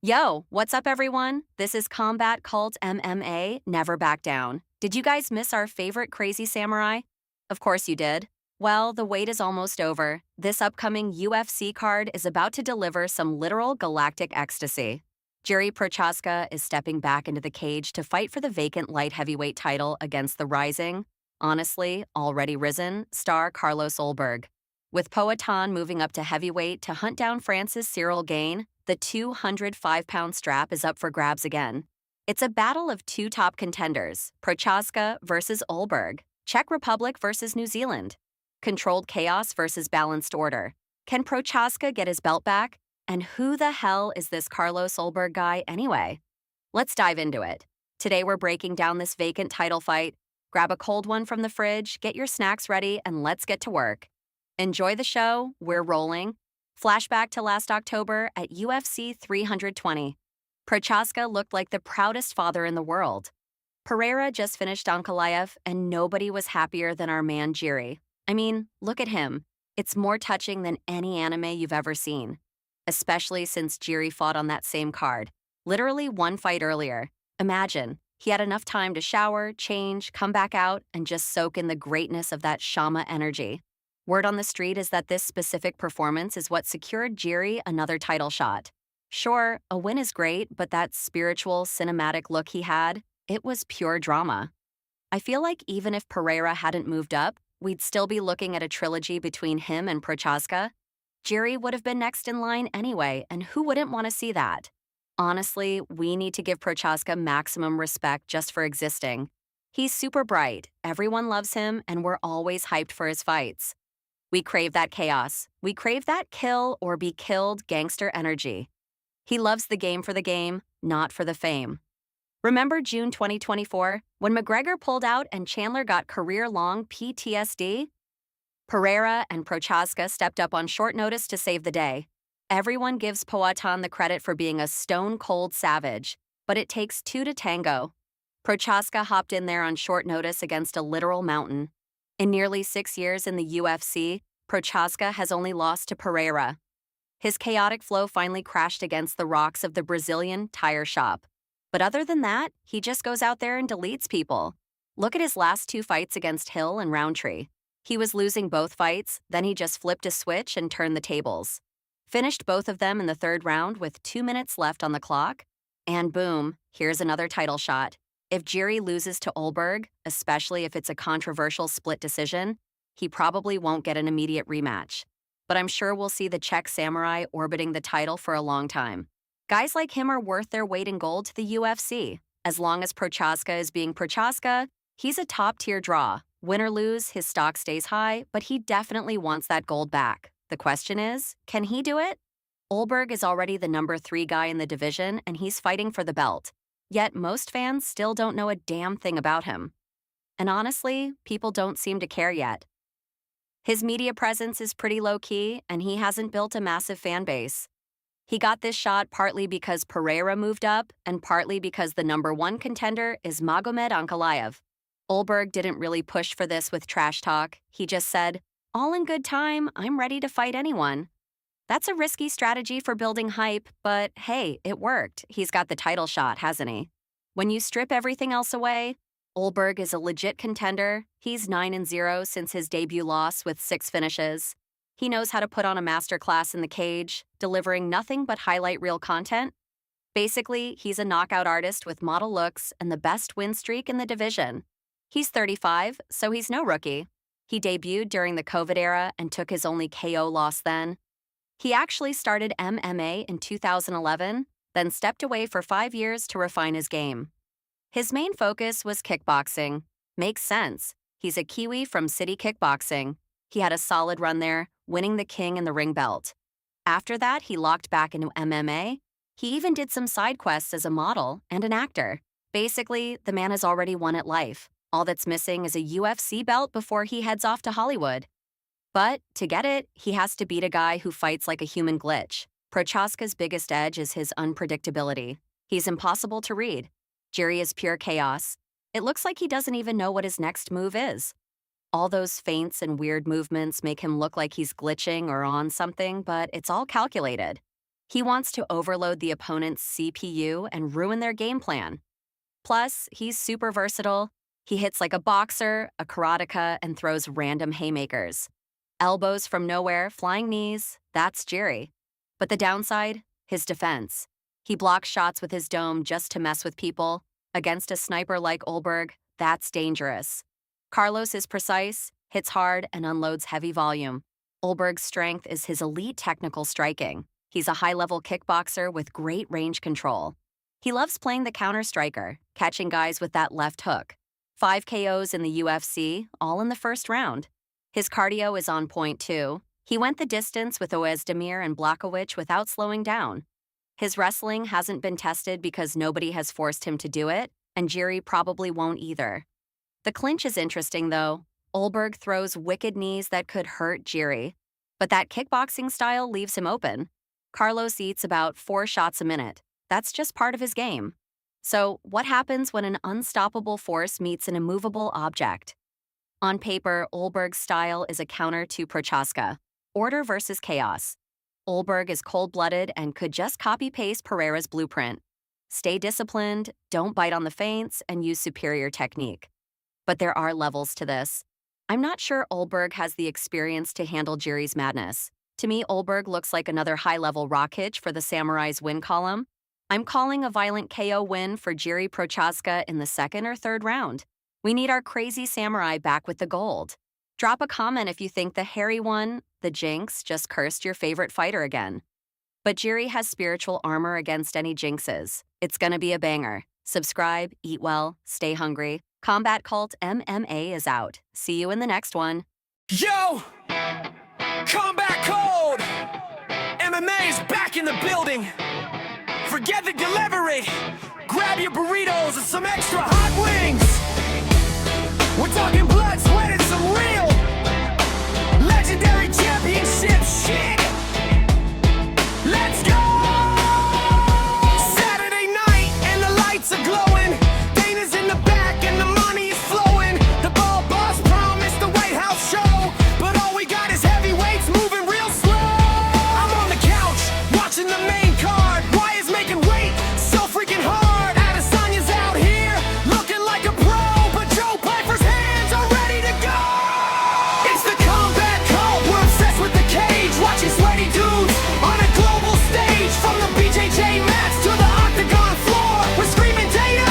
Yo, what's up, everyone? This is Combat Cult MMA, Never Back Down. Did you guys miss our favorite crazy samurai? Of course you did. Well, the wait is almost over. This upcoming UFC card is about to deliver some literal galactic ecstasy. Jiri Prochazka is stepping back into the cage to fight for the vacant light heavyweight title against the rising, honestly, already risen, star Carlos Ulberg. With Poatan moving up to heavyweight to hunt down France's Cyril Gane, the 205-pound strap is up for grabs again. It's a battle of two top contenders, Prochazka versus Ulberg, Czech Republic versus New Zealand, controlled chaos versus balanced order. Can Prochazka get his belt back? And who the hell is this Carlos Ulberg guy anyway? Let's dive into it. Today we're breaking down this vacant title fight. Grab a cold one from the fridge, get your snacks ready, and let's get to work. Enjoy the show. We're rolling. Flashback to last October at UFC 320. Prochazka looked like the proudest father in the world. Pereira just finished Ankalaev, and nobody was happier than our man Jiri. I mean, look at him. It's more touching than any anime you've ever seen. Especially since Jiri fought on that same card. Literally one fight earlier. Imagine, he had enough time to shower, change, come back out, and just soak in the greatness of that Shama energy. Word on the street is that this specific performance is what secured Jiri another title shot. Sure, a win is great, but that spiritual, cinematic look he had, it was pure drama. I feel like even if Pereira hadn't moved up, we'd still be looking at a trilogy between him and Prochazka. Jiri would have been next in line anyway, and who wouldn't want to see that? Honestly, we need to give Prochazka maximum respect just for existing. He's super bright, everyone loves him, and we're always hyped for his fights. We crave that chaos. We crave that kill or be killed gangster energy. He loves the game for the game, not for the fame. Remember June 2024, when McGregor pulled out and Chandler got career-long PTSD? Pereira and Prochazka stepped up on short notice to save the day. Everyone gives Poatan the credit for being a stone-cold savage, but it takes two to tango. Prochazka hopped in there on short notice against a literal mountain. In nearly 6 years in the UFC, Prochazka has only lost to Pereira. His chaotic flow finally crashed against the rocks of the Brazilian tire shop. But other than that, he just goes out there and deletes people. Look at his last two fights against Hill and Roundtree. He was losing both fights, then he just flipped a switch and turned the tables. Finished both of them in the third round with 2 minutes left on the clock. And boom, here's another title shot. If Jiri loses to Ulberg, especially if it's a controversial split decision, he probably won't get an immediate rematch. But I'm sure we'll see the Czech samurai orbiting the title for a long time. Guys like him are worth their weight in gold to the UFC. As long as Prochazka is being Prochazka, he's a top-tier draw. Win or lose, his stock stays high, but he definitely wants that gold back. The question is, can he do it? Ulberg is already the number 3 guy in the division, and he's fighting for the belt. Yet most fans still don't know a damn thing about him. And honestly, people don't seem to care yet. His media presence is pretty low-key, and he hasn't built a massive fan base. He got this shot partly because Pereira moved up, and partly because the number 1 contender is Magomed Ankalaev. Ulberg didn't really push for this with trash talk. He just said, "All in good time, I'm ready to fight anyone." That's a risky strategy for building hype, but hey, it worked. He's got the title shot, hasn't he? When you strip everything else away, Ulberg is a legit contender. He's 9-0 since his debut loss with 6 finishes. He knows how to put on a masterclass in the cage, delivering nothing but highlight reel content. Basically, he's a knockout artist with model looks and the best win streak in the division. He's 35, so he's no rookie. He debuted during the COVID era and took his only KO loss then. He actually started MMA in 2011, then stepped away for 5 years to refine his game. His main focus was kickboxing. Makes sense. He's a Kiwi from City Kickboxing. He had a solid run there, winning the King and the Ring belt. After that, he locked back into MMA. He even did some side quests as a model and an actor. Basically, the man has already won at life. All that's missing is a UFC belt before he heads off to Hollywood. But to get it, he has to beat a guy who fights like a human glitch. Prochazka's biggest edge is his unpredictability. He's impossible to read. Jiri is pure chaos. It looks like he doesn't even know what his next move is. All those feints and weird movements make him look like he's glitching or on something, but it's all calculated. He wants to overload the opponent's CPU and ruin their game plan. Plus, he's super versatile. He hits like a boxer, a karateka, and throws random haymakers. Elbows from nowhere, flying knees, that's Jiri. But the downside? His defense. He blocks shots with his dome just to mess with people. Against a sniper like Ulberg, that's dangerous. Carlos is precise, hits hard, and unloads heavy volume. Ulberg's strength is his elite technical striking. He's a high-level kickboxer with great range control. He loves playing the counter-striker, catching guys with that left hook. 5 KOs in the UFC, all in the first round. His cardio is on point, too. He went the distance with Oezdemir and Blachowicz without slowing down. His wrestling hasn't been tested because nobody has forced him to do it, and Jiri probably won't either. The clinch is interesting, though. Ulberg throws wicked knees that could hurt Jiri, but that kickboxing style leaves him open. Carlos eats about 4 shots a minute. That's just part of his game. So, what happens when an unstoppable force meets an immovable object? On paper, Ulberg's style is a counter to Prochazka. Order versus chaos. Ulberg is cold-blooded and could just copy-paste Pereira's blueprint. Stay disciplined, don't bite on the feints, and use superior technique. But there are levels to this. I'm not sure Ulberg has the experience to handle Jiri's madness. To me, Ulberg looks like another high-level Rakic for the Samurai's win column. I'm calling a violent KO win for Jiri Prochazka in the 2nd or 3rd round. We need our crazy samurai back with the gold. Drop a comment if you think the hairy one, the Jinx, just cursed your favorite fighter again. But Jiri has spiritual armor against any jinxes. It's gonna be a banger. Subscribe, eat well, stay hungry. Combat Cult MMA is out. See you in the next one. Yo! Combat Cult MMA is back in the building. Forget the delivery. Grab your burritos and some extra hot wings. We're talking blood, sweat, and some real legendary championship shit. Let's go! Saturday night and the lights are glowing. Dana's in the back and the money is flowing. The ball boss promised the White House show, but all we got is heavyweights moving real slow. I'm on the couch watching the main card. Why is making weight so freaking hard? Adesanya's out here looking like a pro, but Joe Piper's hands are ready to go. It's the Combat Cult. We're obsessed with the cage, watching sweaty dudes on a global stage. From the BJJ mats to the octagon floor, we're screaming data,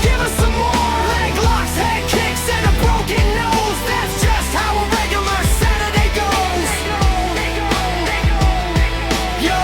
give us some more. Leg locks, head kicks, and a broken nose. That's just how a regular Saturday goes. Yo!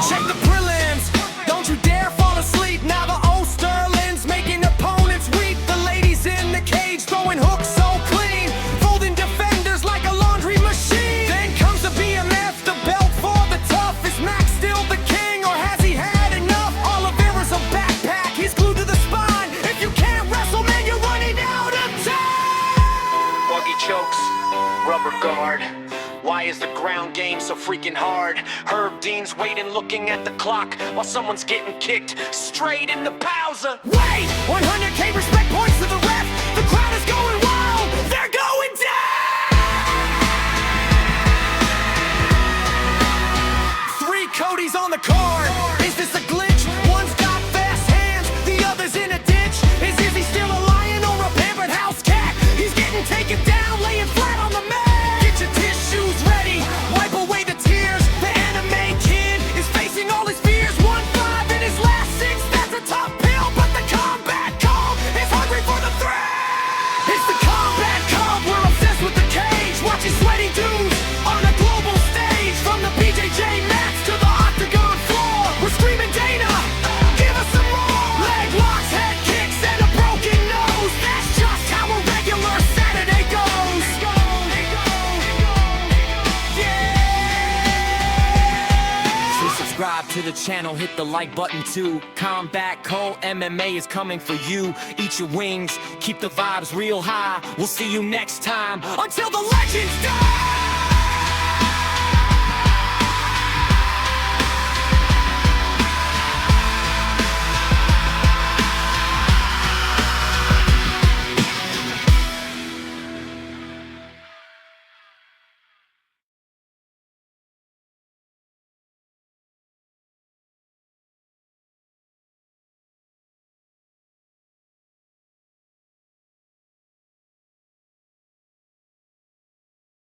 Check the prelims, don't you dare fall asleep. Now the old Sterling's making opponents weep. The ladies in the cage throwing hooks so clean, folding defenders like a laundry machine. Then comes the BMF, the belt for the tough. Is Max still the king, or has he had enough? Oliveira's a backpack, he's glued to the spine. If you can't wrestle, man, you're running out of time. Buggy chokes, rubber guard. Why is the ground game so freaking hard? Herb Dean's waiting, looking at the clock, while someone's getting kicked straight in the pausa. Wait! 100K respect points to the ref. The crowd is going wild. They're going down! 3 Codys on the card. Is this a glitch? One's got fast hands, the other's in a ditch. Is Izzy still a lion or a pampered house cat? He's getting taken down, laying flat on the mat. Get your tissues ready, wipe away the tears. The anime kid is facing all his fears. 1-5 in his last 6, that's a tough pill. But the Combat Cult is hungry for the thrill. It's the Combat Cult, we're obsessed with the cage, watching sweaty dudes on a global stage. From the BJJ mats to the octagon floor, we're screaming Dana, give us some more. Leg locks, head kicks, and a broken nose. That's just how a regular Saturday goes. So subscribe to the channel, hit the like button too. Combat Cult MMA is coming for you. Eat your wings, keep the vibes real high. We'll see you next time, until the legends die.